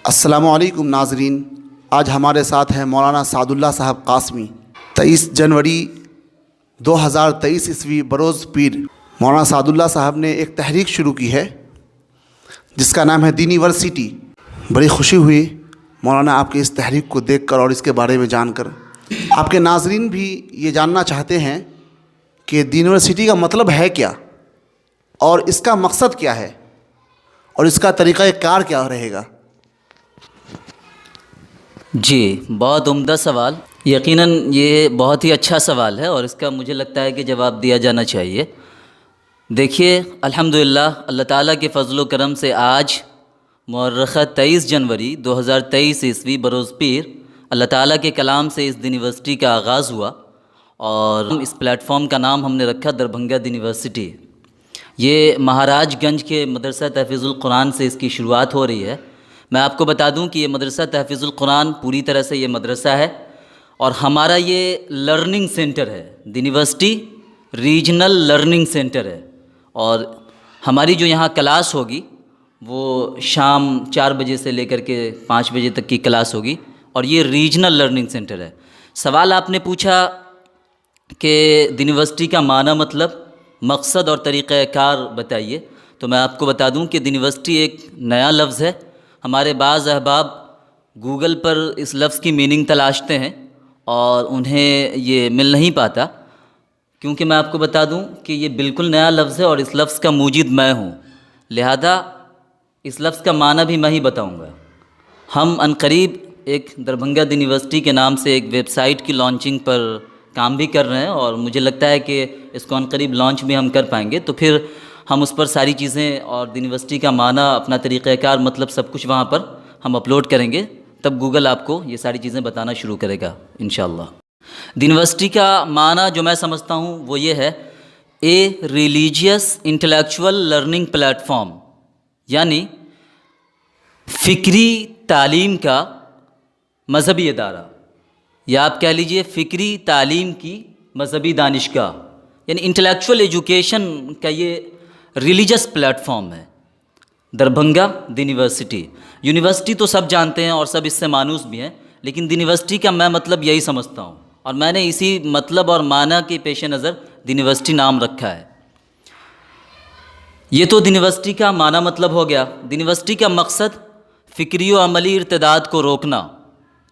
السلام علیکم ناظرین، آج ہمارے ساتھ ہیں مولانا سعد اللہ صاحب قاسمی۔ 23 جنوری 2023 عیسوی بروز پیر مولانا سعد اللہ صاحب نے ایک تحریک شروع کی ہے جس کا نام ہے دینیورسٹی۔ بڑی خوشی ہوئی مولانا آپ کے اس تحریک کو دیکھ کر اور اس کے بارے میں جان کر۔ آپ کے ناظرین بھی یہ جاننا چاہتے ہیں کہ دینیورسٹی کا مطلب ہے کیا اور اس کا مقصد کیا ہے اور اس کا طریقہ کار کیا رہے گا۔ جی، بہت عمدہ سوال۔ یقیناً یہ بہت ہی اچھا سوال ہے اور اس کا مجھے لگتا ہے کہ جواب دیا جانا چاہیے۔ دیکھیے، الحمدللہ اللہ تعالیٰ کے فضل و کرم سے آج مؤرخہ 23 جنوری 2023 عیسوی بروز پیر اللہ تعالیٰ کے کلام سے اس یونیورسٹی کا آغاز ہوا اور اس پلیٹ فارم کا نام ہم نے رکھا دربھنگہ یونیورسٹی۔ یہ مہاراج گنج کے مدرسہ تحفیظ القرآن سے اس کی شروعات ہو رہی ہے۔ میں آپ کو بتا دوں کہ یہ مدرسہ تحفیظ القرآن پوری طرح سے یہ مدرسہ ہے اور ہمارا یہ لرننگ سینٹر ہے، یونیورسٹی ریجنل لرننگ سینٹر ہے، اور ہماری جو یہاں کلاس ہوگی وہ شام 4 بجے سے لے کر کے 5 بجے تک کی کلاس ہوگی، اور یہ ریجنل لرننگ سینٹر ہے۔ سوال آپ نے پوچھا کہ یونیورسٹی کا معنی، مطلب، مقصد اور طریقہ کار بتائیے، تو میں آپ کو بتا دوں کہ یونیورسٹی ایک نیا لفظ ہے۔ ہمارے بعض احباب گوگل پر اس لفظ کی میننگ تلاشتے ہیں اور انہیں یہ مل نہیں پاتا، کیونکہ میں آپ کو بتا دوں کہ یہ بالکل نیا لفظ ہے اور اس لفظ کا موجد میں ہوں، لہذا اس لفظ کا معنی بھی میں ہی بتاؤں گا۔ ہم عنقریب ایک دربھنگہ یونیورسٹی کے نام سے ایک ویب سائٹ کی لانچنگ پر کام بھی کر رہے ہیں اور مجھے لگتا ہے کہ اس کو عنقریب لانچ بھی ہم کر پائیں گے، تو پھر ہم اس پر ساری چیزیں اور یونیورسٹی کا معنی، اپنا طریقہ کار، مطلب سب کچھ وہاں پر ہم اپلوڈ کریں گے، تب گوگل آپ کو یہ ساری چیزیں بتانا شروع کرے گا انشاءاللہ۔ یونیورسٹی کا معنی جو میں سمجھتا ہوں وہ یہ ہے، a religious intellectual learning plate form, یعنی فکری تعلیم کا مذہبی ادارہ، یا آپ کہہ لیجئے فکری تعلیم کی مذہبی دانشگاہ، یعنی انٹلیکچول ایجوکیشن کا یہ ریلیجس پلیٹ فارم ہے دربھنگہ یونیورسٹی۔ یونیورسٹی تو سب جانتے ہیں اور سب اس سے مانوس بھی ہیں، لیکن یونیورسٹی کا میں مطلب یہی سمجھتا ہوں، اور میں نے اسی مطلب اور معنی کے پیش نظر یونیورسٹی نام رکھا ہے۔ یہ تو یونیورسٹی کا معنی مطلب ہو گیا۔ یونیورسٹی کا مقصد فکری و عملی ارتداد کو روکنا،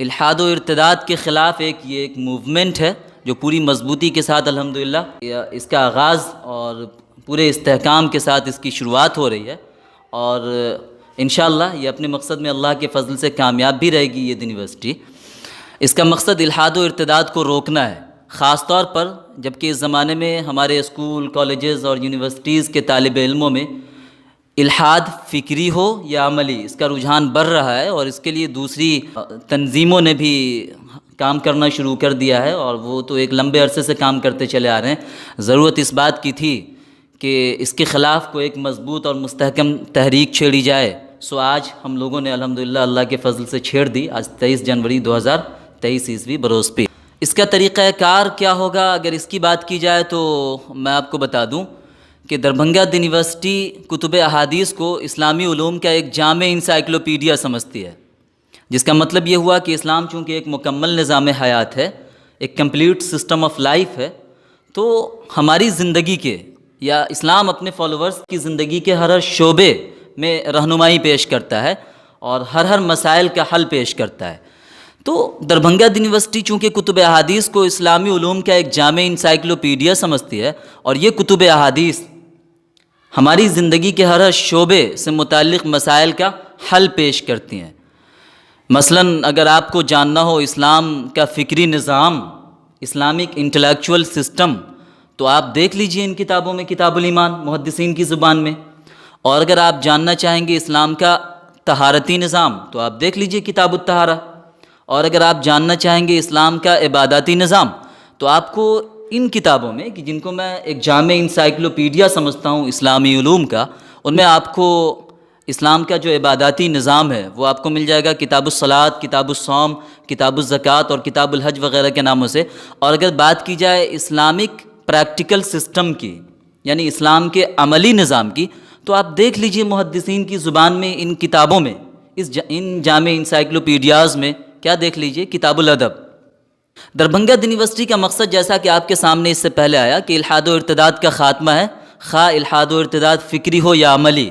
الحاد و ارتداد کے خلاف یہ ایک موومنٹ ہے جو پوری مضبوطی کے ساتھ الحمدللہ اس کا آغاز اور پورے استحکام کے ساتھ اس کی شروعات ہو رہی ہے، اور انشاءاللہ یہ اپنے مقصد میں اللہ کے فضل سے کامیاب بھی رہے گی یہ یونیورسٹی۔ اس کا مقصد الحاد و ارتداد کو روکنا ہے، خاص طور پر جبکہ اس زمانے میں ہمارے اسکول، کالجز اور یونیورسٹیز کے طالب علموں میں الحاد فکری ہو یا عملی، اس کا رجحان بڑھ رہا ہے، اور اس کے لیے دوسری تنظیموں نے بھی کام کرنا شروع کر دیا ہے، اور وہ تو ایک لمبے عرصے سے کام کرتے چلے آ رہے ہیں۔ ضرورت اس بات کی تھی کہ اس کے خلاف کوئی ایک مضبوط اور مستحکم تحریک چھیڑی جائے، سو آج ہم لوگوں نے الحمدللہ اللہ کے فضل سے چھیڑ دی، آج 23 جنوری 2023 عیسوی بروز پیر۔ اس کا طریقہ کار کیا ہوگا اگر اس کی بات کی جائے تو میں آپ کو بتا دوں کہ دربھنگہ یونیورسٹی کتب احادیث کو اسلامی علوم کا ایک جامع انسائکلوپیڈیا سمجھتی ہے، جس کا مطلب یہ ہوا کہ اسلام چونکہ ایک مکمل نظام حیات ہے، ایک کمپلیٹ سسٹم آف لائف ہے، تو ہماری زندگی کے، یا اسلام اپنے فالوورز کی زندگی کے ہر شعبے میں رہنمائی پیش کرتا ہے اور ہر مسائل کا حل پیش کرتا ہے۔ تو دربھنگہ یونیورسٹی چونکہ کتب احادیث کو اسلامی علوم کا ایک جامع انسائکلوپیڈیا سمجھتی ہے، اور یہ کتب احادیث ہماری زندگی کے ہر شعبے سے متعلق مسائل کا حل پیش کرتی ہیں۔ مثلاً اگر آپ کو جاننا ہو اسلام کا فکری نظام، اسلامک انٹلیکچول سسٹم، تو آپ دیکھ لیجئے ان کتابوں میں کتاب الایمان محدثین کی زبان میں، اور اگر آپ جاننا چاہیں گے اسلام کا طہارتی نظام تو آپ دیکھ لیجئے کتاب الطہارہ، اور اگر آپ جاننا چاہیں گے اسلام کا عباداتی نظام تو آپ کو ان کتابوں میں، کہ جن کو میں ایک جامع انسائکلوپیڈیا سمجھتا ہوں اسلامی علوم کا، ان میں آپ کو اسلام کا جو عباداتی نظام ہے وہ آپ کو مل جائے گا کتاب الصلاۃ، کتاب الصوم، کتاب الزکوٰۃ اور کتاب الحج وغیرہ کے ناموں سے۔ اور اگر بات کی جائے اسلامک پریکٹیکل سسٹم کی، یعنی اسلام کے عملی نظام کی، تو آپ دیکھ لیجئے محدثین کی زبان میں ان کتابوں میں ان جامع انسائکلوپیڈیاز میں کیا دیکھ لیجئے، کتاب الادب۔ دربھنگہ یونیورسٹی کا مقصد جیسا کہ آپ کے سامنے اس سے پہلے آیا کہ الحاد و ارتداد کا خاتمہ ہے، خواہ الحاد و ارتداد فکری ہو یا عملی،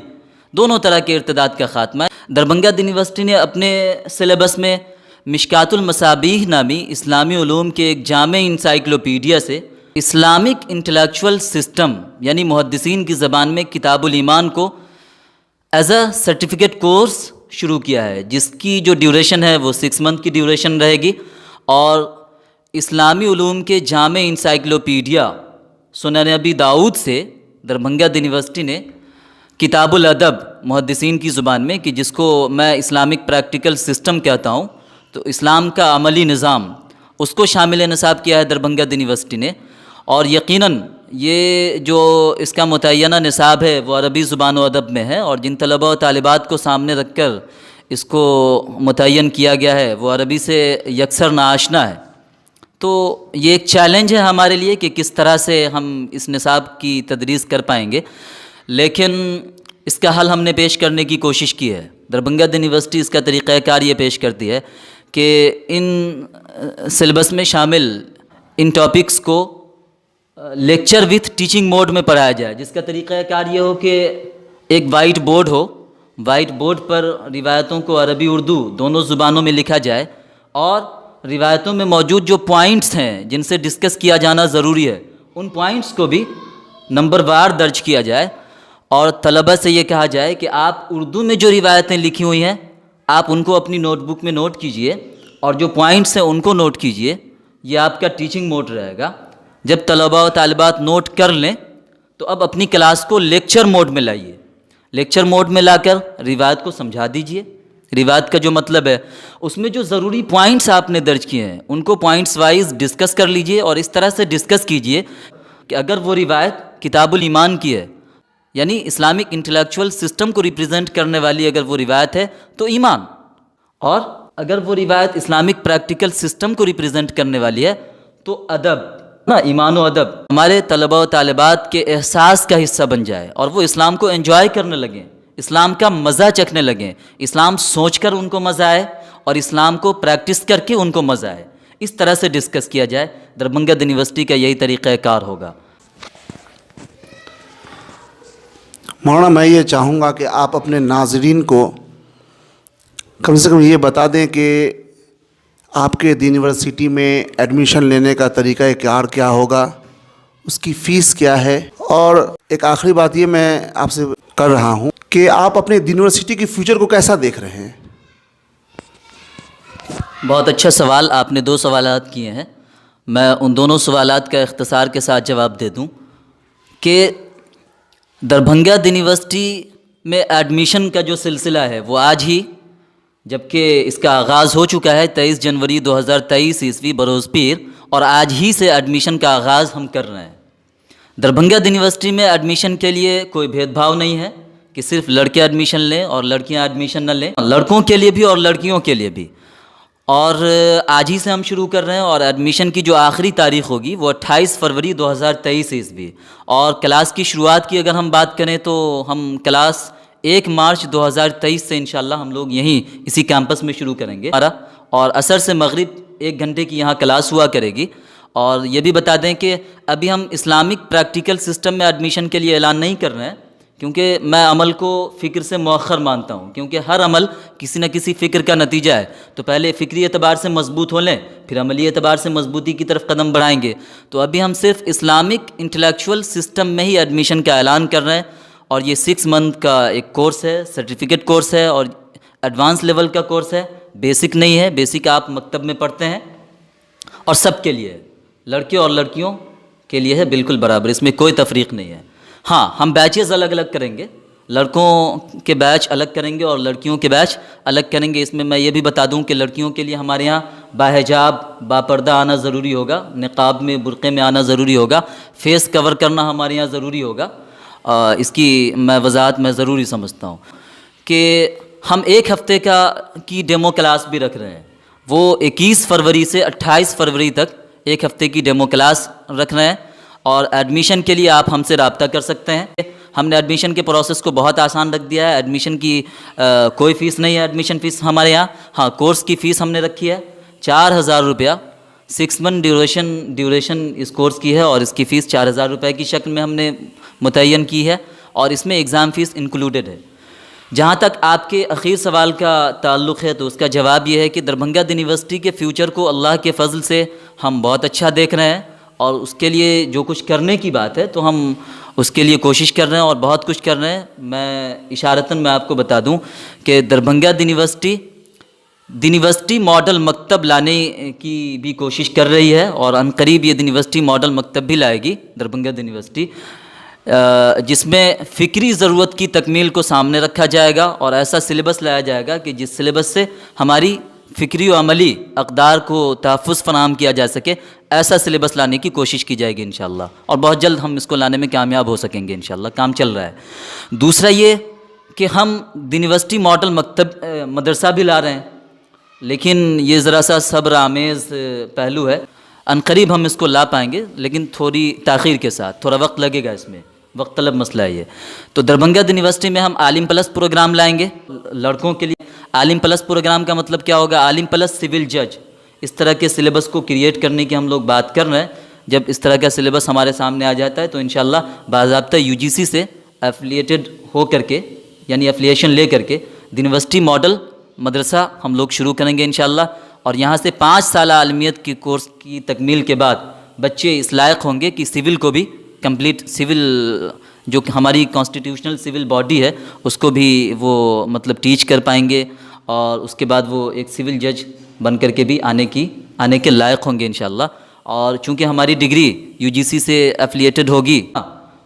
دونوں طرح کے ارتداد کا خاتمہ ہے۔ دربھنگہ یونیورسٹی نے اپنے سلیبس میں مشکات المصابیح نامی اسلامی علوم کے ایک جامع انسائکلوپیڈیا سے اسلامک انٹلیکچول سسٹم یعنی محدثین کی زبان میں کتاب الایمان کو ایز اے سرٹیفکیٹ کورس شروع کیا ہے، جس کی جو ڈیوریشن ہے وہ 6 منتھ کی ڈیوریشن رہے گی، اور اسلامی علوم کے جامع انسائکلوپیڈیا سنن ابی داؤد سے دربھنگہ یونیورسٹی نے کتاب الادب محدثین کی زبان میں، کہ جس کو میں اسلامک پریکٹیکل سسٹم کہتا ہوں، تو اسلام کا عملی نظام، اس کو شامل نصاب کیا ہے دربھنگہ یونیورسٹی نے۔ اور یقیناً یہ جو اس کا متعینہ نصاب ہے وہ عربی زبان و ادب میں ہے، اور جن طلباء و طالبات کو سامنے رکھ کر اس کو متعین کیا گیا ہے وہ عربی سے یکسر ناآشنا ہے۔ تو یہ ایک چیلنج ہے ہمارے لیے کہ کس طرح سے ہم اس نصاب کی تدریس کر پائیں گے، لیکن اس کا حل ہم نے پیش کرنے کی کوشش کی ہے۔ دربھنگہ یونیورسٹی اس کا طریقہ کار یہ پیش کرتی ہے کہ ان سلیبس میں شامل ان ٹاپکس کو لیکچر وتھ ٹیچنگ موڈ میں پڑھایا جائے، جس کا طریقہ کار یہ ہو کہ ایک وائٹ بورڈ ہو، وائٹ بورڈ پر روایتوں کو عربی اردو دونوں زبانوں میں لکھا جائے، اور روایتوں میں موجود جو پوائنٹس ہیں جن سے ڈسکس کیا جانا ضروری ہے ان پوائنٹس کو بھی نمبر وار درج کیا جائے، اور طلبہ سے یہ کہا جائے کہ آپ اردو میں جو روایتیں لکھی ہوئی ہیں آپ ان کو اپنی نوٹ بک میں نوٹ کیجئے، اور جو پوائنٹس ہیں ان کو نوٹ کیجئے۔ یہ آپ کا ٹیچنگ موڈ رہے گا۔ جب طلباء و طالبات نوٹ کر لیں تو اب اپنی کلاس کو لیکچر موڈ میں لائیے، لیکچر موڈ میں لا کر روایت کو سمجھا دیجئے۔ روایت کا جو مطلب ہے اس میں جو ضروری پوائنٹس آپ نے درج کیے ہیں ان کو پوائنٹس وائز ڈسکس کر لیجئے، اور اس طرح سے ڈسکس کیجئے کہ اگر وہ روایت کتاب الایمان کی ہے، یعنی اسلامک انٹلیکچول سسٹم کو ریپرزینٹ کرنے والی اگر وہ روایت ہے تو ایمان، اور اگر وہ روایت اسلامک پریکٹیکل سسٹم کو ریپرزینٹ کرنے والی ہے تو ادب، ایمان و ادب ہمارے طلباء و طالبات کے احساس کا حصہ بن جائے، اور وہ اسلام کو انجوائے کرنے لگیں، اسلام کا مزہ چکھنے لگیں، اسلام سوچ کر ان کو مزہ آئے اور اسلام کو پریکٹس کر کے ان کو مزہ آئے۔ اس طرح سے ڈسکس کیا جائے۔ دربھنگہ یونیورسٹی کا یہی طریقہ کار ہوگا۔ مولانا میں یہ چاہوں گا کہ آپ اپنے ناظرین کو کم سے کم یہ بتا دیں کہ آپ کے یونیورسٹی میں ایڈمیشن لینے کا طریقہ کار کیا ہوگا، اس کی فیس کیا ہے، اور ایک آخری بات یہ میں آپ سے کر رہا ہوں کہ آپ اپنے یونیورسٹی کی فیوچر کو کیسا دیکھ رہے ہیں؟ بہت اچھا سوال، آپ نے 2 سوالات کیے ہیں، میں ان دونوں سوالات کا اختصار کے ساتھ جواب دے دوں کہ دربھنگہ یونیورسٹی میں ایڈمیشن کا جو سلسلہ ہے وہ آج ہی، جبکہ اس کا آغاز ہو چکا ہے 23 جنوری 2023 عیسوی بروز پیر، اور آج ہی سے ایڈمیشن کا آغاز ہم کر رہے ہیں۔ دربھنگہ یونیورسٹی میں ایڈمیشن کے لیے کوئی بھید بھاؤ نہیں ہے کہ صرف لڑکے ایڈمیشن لیں اور لڑکیاں ایڈمیشن نہ لیں، لڑکوں کے لیے بھی اور لڑکیوں کے لیے بھی، اور آج ہی سے ہم شروع کر رہے ہیں۔ اور ایڈمیشن کی جو آخری تاریخ ہوگی وہ 28 فروری 2023 عیسوی، اور کلاس کی شروعات کی اگر ہم بات کریں تو ہم کلاس 1 مارچ 2023 سے انشاءاللہ ہم لوگ یہیں اسی کیمپس میں شروع کریں گے، اور عصر سے مغرب 1 گھنٹے کی یہاں کلاس ہوا کرے گی۔ اور یہ بھی بتا دیں کہ ابھی ہم اسلامک پریکٹیکل سسٹم میں ایڈمیشن کے لیے اعلان نہیں کر رہے ہیں، کیونکہ میں عمل کو فکر سے مؤخر مانتا ہوں، کیونکہ ہر عمل کسی نہ کسی فکر کا نتیجہ ہے۔ تو پہلے فکری اعتبار سے مضبوط ہو لیں، پھر عملی اعتبار سے مضبوطی کی طرف قدم بڑھائیں گے۔ تو ابھی ہم صرف اسلامک انٹلیکچول سسٹم میں ہی ایڈمیشن کا اعلان کر رہے ہیں، اور یہ 6 منتھ کا ایک کورس ہے، سرٹیفکیٹ کورس ہے، اور ایڈوانس لیول کا کورس ہے، بیسک نہیں ہے۔ بیسک آپ مکتب میں پڑھتے ہیں، اور سب کے لیے، لڑکے اور لڑکیوں کے لیے ہے، بالکل برابر، اس میں کوئی تفریق نہیں ہے۔ ہاں، ہم بیچز الگ الگ کریں گے، لڑکوں کے بیچ الگ کریں گے اور لڑکیوں کے بیچ الگ کریں گے۔ اس میں میں یہ بھی بتا دوں کہ لڑکیوں کے لیے ہمارے یہاں باحجاب باپردہ آنا ضروری ہوگا، نقاب میں برقعے میں آنا ضروری ہوگا، فیس کور کرنا ہمارے یہاں ضروری ہوگا۔ اس کی میں وضاحت میں ضروری سمجھتا ہوں کہ ہم 1 ہفتے کی ڈیمو کلاس بھی رکھ رہے ہیں، وہ 21 فروری سے 28 فروری تک 1 ہفتے کی ڈیمو کلاس رکھ رہے ہیں، اور ایڈمیشن کے لیے آپ ہم سے رابطہ کر سکتے ہیں۔ ہم نے ایڈمیشن کے پروسیس کو بہت آسان رکھ دیا ہے. ایڈمیشن کی کوئی فیس نہیں ہے. ایڈمیشن فیس ہمارے یہاں, ہاں کورس کی فیس ہم نے رکھی ہے 4,000 روپیہ. 6 منتھ ڈیوریشن اس کورس کی ہے, اور اس کی فیس 4,000 روپے کی شکل میں ہم نے متعین کی ہے, اور اس میں ایگزام فیس انکلوڈیڈ ہے. جہاں تک آپ کے اخیر سوال کا تعلق ہے تو اس کا جواب یہ ہے کہ دربھنگہ یونیورسٹی کے فیوچر کو اللہ کے فضل سے ہم بہت اچھا دیکھ رہے ہیں, اور اس کے لیے جو کچھ کرنے کی بات ہے تو ہم اس کے لیے کوشش کر رہے ہیں اور بہت کچھ کر رہے ہیں. میں اشارتاً میں آپ کو بتا دوں کہ دربھنگہ یونیورسٹی ماڈل مکتب لانے کی بھی کوشش کر رہی ہے, اور عنقریب یہ یونیورسٹی ماڈل مکتب بھی لائے گی دربھنگہ یونیورسٹی, جس میں فکری ضرورت کی تکمیل کو سامنے رکھا جائے گا, اور ایسا سلیبس لایا جائے گا کہ جس سلیبس سے ہماری فکری و عملی اقدار کو تحفظ فراہم کیا جا سکے. ایسا سلیبس لانے کی کوشش کی جائے گی انشاءاللہ, اور بہت جلد ہم اس کو لانے میں کامیاب ہو سکیں گے انشاءاللہ. کام چل رہا ہے. دوسرا یہ کہ ہم یونیورسٹی ماڈل مدرسہ بھی لا رہے ہیں, لیکن یہ ذرا سا صبر آمیز پہلو ہے. عنقریب ہم اس کو لا پائیں گے, لیکن تھوڑی تاخیر کے ساتھ, تھوڑا وقت لگے گا, اس میں وقت طلب مسئلہ ہے یہ. تو دربھنگہ یونیورسٹی میں ہم عالم پلس پروگرام لائیں گے لڑکوں کے لیے. عالم پلس پروگرام کا مطلب کیا ہوگا؟ عالم پلس سول جج. اس طرح کے سلیبس کو کریٹ کرنے کی ہم لوگ بات کر رہے ہیں. جب اس طرح کا سلیبس ہمارے سامنے آ جاتا ہے تو انشاءاللہ باضابطہ UGC سے ایفیلیٹڈ ہو کر کے, یعنی ایفیلیشن لے کر کے یونیورسٹی ماڈل مدرسہ ہم لوگ شروع کریں گے انشاءاللہ. اور یہاں سے 5 سالہ عالمیت کی کورس کی تکمیل کے بعد بچے اس لائق ہوں گے کہ سول کو بھی کمپلیٹ, سول جو کہ ہماری کانسٹیٹیوشنل سول باڈی ہے اس کو بھی وہ مطلب ٹیچ کر پائیں گے, اور اس کے بعد وہ ایک سول جج بن کر کے بھی آنے کے لائق ہوں گے انشاءاللہ. اور چونکہ ہماری ڈگری UGC سے ایفیلیٹڈ ہوگی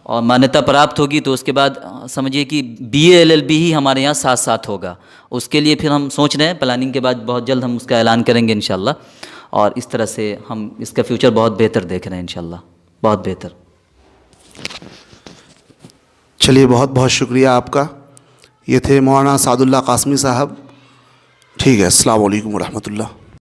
اور مانیتا پراپت ہوگی, تو اس کے بعد سمجھیے کہ BA LLB ہی ہمارے یہاں ساتھ ہوگا. اس کے لیے پھر ہم سوچ رہے ہیں, پلاننگ کے بعد بہت جلد ہم اس کا اعلان کریں گے انشاءاللہ. اور اس طرح سے ہم اس کا فیوچر بہت بہتر دیکھ رہے ہیں انشاءاللہ, بہت بہتر. چلیے, بہت بہت شکریہ آپ کا. یہ تھے مولانا سعد اللہ قاسمی صاحب. ٹھیک ہے, السلام علیکم ورحمۃ اللہ.